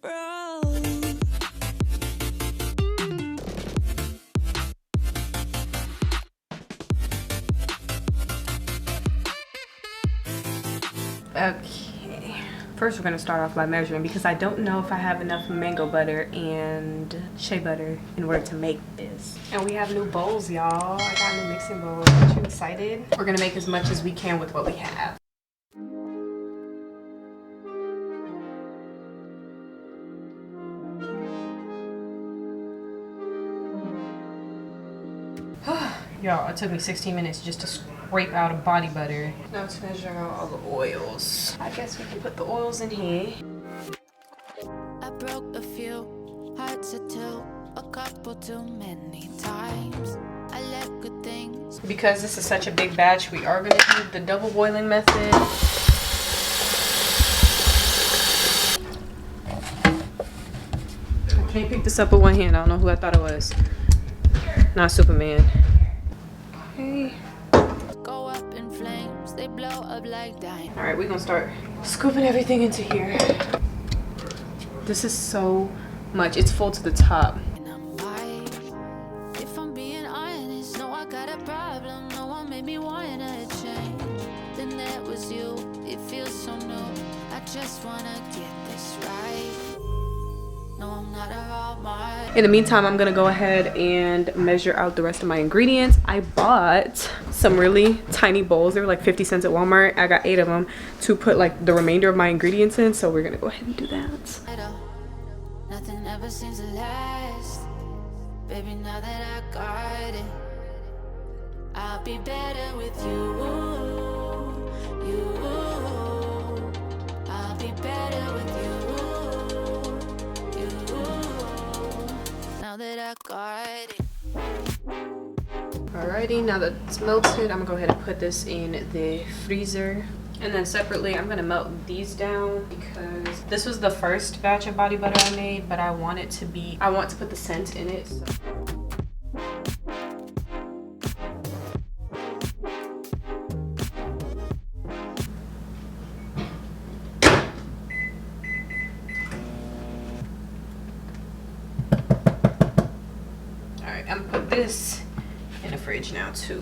road. Okay, first we're gonna start off by measuring because I don't know if I have enough mango butter and shea butter in order to make this. And we have new bowls, y'all. I got new mixing bowls. Aren't you excited? We're gonna make as much as we can with what we have. Y'all, it took me 16 minutes just to scrape out a body butter. Now to measure out all the oils. I guess we can put the oils in here. I broke a few hearts or two, a couple too many times. I let good things. Because this is such a big batch, we are gonna do the double boiling method. I can't pick this up with one hand. I don't know who I thought it was. Not Superman. Okay. Go up in flames, they blow up like dynamite. Alright, we're gonna start scooping everything into here. This is so much. It's full to the top. And I'm white. If I'm being honest, no, I got a problem. No one made me wanna change. Then that was you. It feels so new. I just wanna get this right. No, I'm not a robot. In the meantime, I'm gonna go ahead and measure out the rest of my ingredients. I bought some really tiny bowls. They were like 50 cents at Walmart. I got 8 of them to put like the remainder of my ingredients in. So we're gonna go ahead and do that. Nothing ever seems to last. Baby, now that I got it, I'll be better with you. I'll be better with you. Now that I got it. Alrighty, now that it's melted, I'm gonna go ahead and put this in the freezer. And then separately, I'm gonna melt these down because this was the first batch of body butter I made, but I want to put the scent in it. So. Alright, I'm gonna put this in the fridge now too.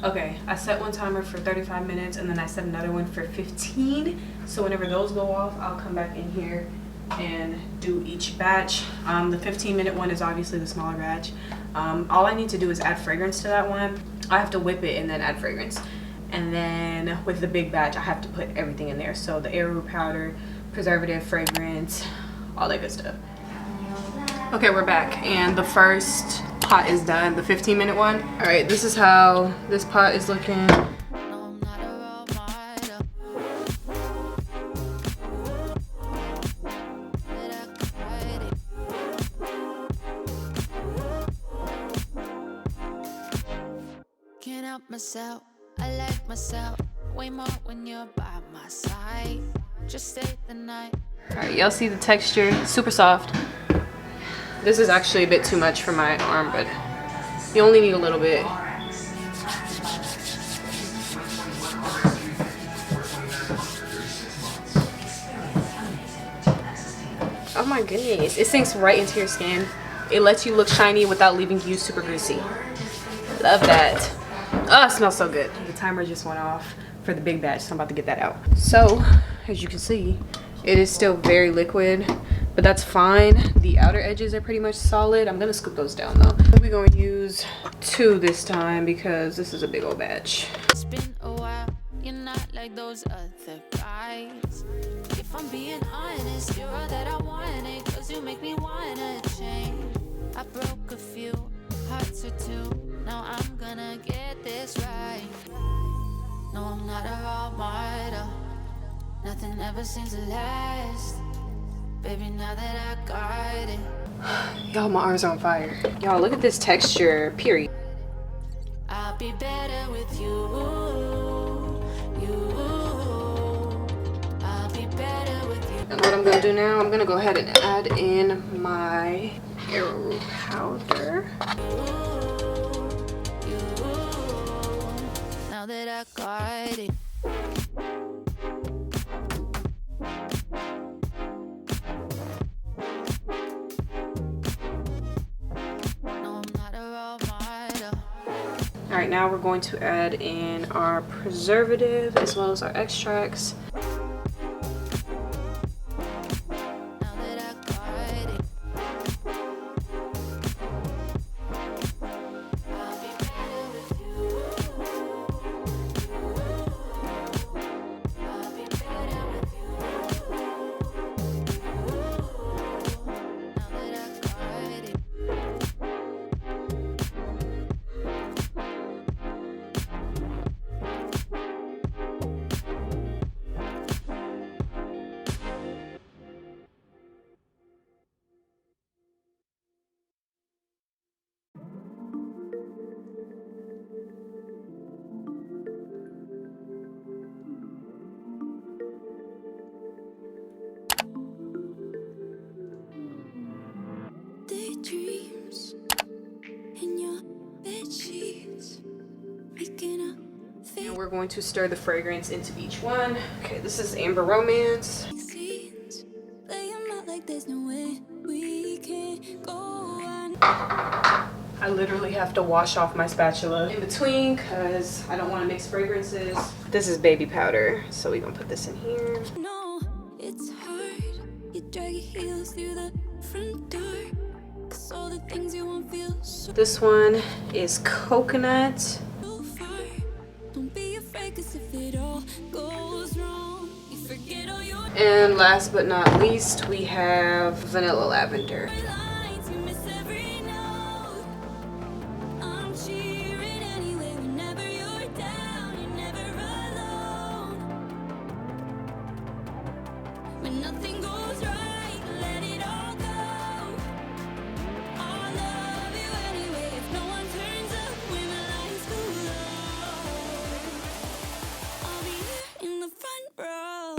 Okay, I set one timer for 35 minutes and then I set another one for 15. So whenever those go off, I'll come back in here and do each batch. The 15-minute one is obviously the smaller batch. All I need to do is add fragrance to that one. I have to whip it and then add fragrance. And then with the big batch, I have to put everything in there. So the arrowroot powder, preservative, fragrance, all that good stuff. Okay, we're back and the first pot is done, the 15-minute one. All right, this is how this pot is looking. No, I'm not a robot. That I got it. Can't help myself. I like myself way more when you're by my side. Just stay the night. All right, y'all see the texture, super soft. This is actually a bit too much for my arm, but you only need a little bit. Oh my goodness, it sinks right into your skin. It lets you look shiny without leaving you super greasy. Love that. Oh, it smells so good. The timer just went off for the big batch, so I'm about to get that out. So, as you can see, it is still very liquid, but that's fine. The outer edges are pretty much solid. I'm gonna scoop those down though. We're gonna use 2 this time because this is a big old batch. It's been a while, you're not like those other guys. If I'm being honest, you're all that I wanted, cause you make me wanna change. I broke a few hearts or two, now I'm gonna get this right. No, I'm not a role model, nothing ever seems to last. Baby, now that I got it. Y'all, my arms are on fire. Y'all, look at this texture, period. I'll be better with you. I'll be better with you. And what I'm gonna do now, I'm gonna go ahead and add in my arrowroot powder. Now that I got it. All right, now we're going to add in our preservative as well as our extracts. Daydreams in your bed sheets, making up And we're going to stir the fragrance into each one. Okay, this is Amber Romance. scenes, play 'em out like there's no way we can go on. I literally have to wash off my spatula in between because I don't want to mix fragrances. This is baby powder, so we're gonna put this in here. No, it's hard. You drag your heels through the front door. 'Cause all the things you want feel so This one is coconut. far. Don't be afraid, 'cause if it all goes wrong, you forget all your And last but not least, we have vanilla lavender. lines. You miss every note. I'm cheering anyway. Whenever you're down, you're never alone. When nothing goes right, let it all go. I'll love you anyway. If no one turns up when the lights go low, I'll be here in the front row.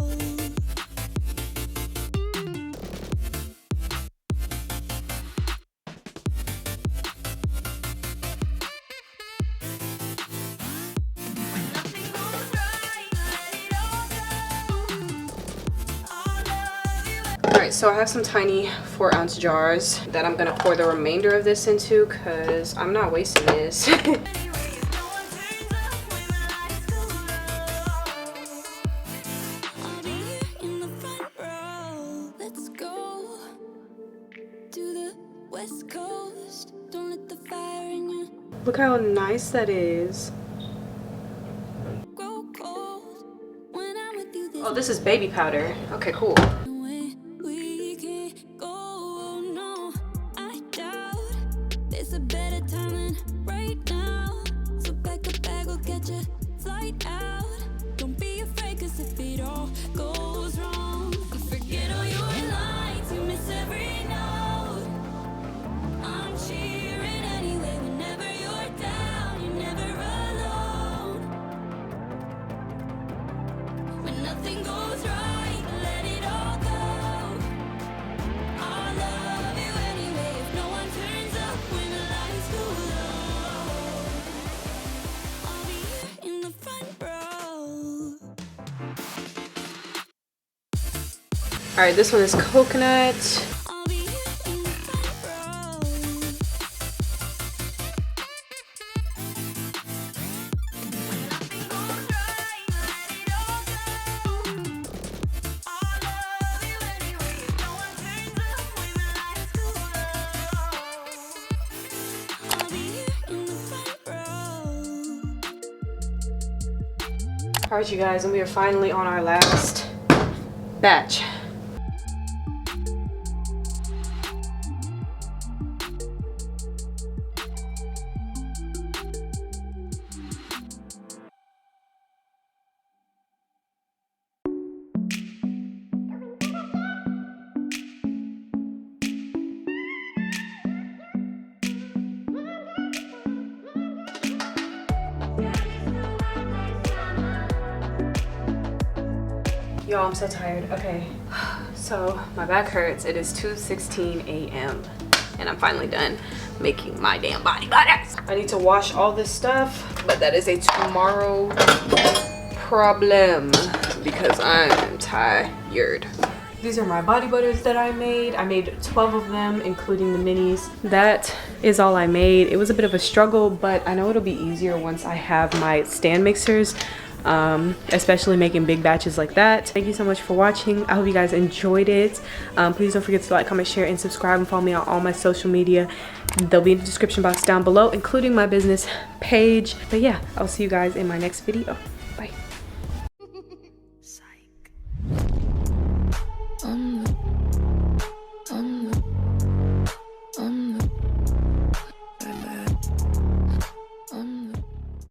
Nothing goes right, let it all go. I'll love you. All right, so I have some tiny 4-ounce jars that I'm gonna pour the remainder of this into because I'm not wasting this. Anyway, if no one turns up when the lights go low, I'll be here in the front row. Let's go to the West Coast. Don't let the fire in you Look how nice that is. grow cold. When I'm with you, there's Oh, this is baby powder. Okay, cool. no way we can go. No, I doubt there's a better time than right now. So pack a bag, we'll catch a flight out. Don't be afraid, 'cause if it all goes wrong, you forget all your lines, you miss every note. I'm cheering anyway. Whenever you're down, you're never alone. When nothing goes right, let it all go. I'll love you anyway. If no one turns up when the lights go low, I'll be here in the front row. All right, this one is coconut. I'll be here in the front row. When nothing goes right, let it all go. I'll love you anyway. If no one turns up when the lights go low, I'll be here in the front row. All right, you guys, and we are finally on our last batch. Y'all, I'm so tired. Okay, so my back hurts. It is 2:16 a.m. and I'm finally done making my damn body butters. I need to wash all this stuff, but that is a tomorrow problem because I'm tired. These are my body butters that I made. I made 12 of them, including the minis. That is all I made. It was a bit of a struggle, but I know it'll be easier once I have my stand mixers, especially making big batches like that. Thank you so much for watching. I hope you guys enjoyed it. Please don't forget to like, comment, share, and subscribe, and follow me on all my social media. They'll be in the description box down below, including my business page. But yeah, I'll see you guys in my next video.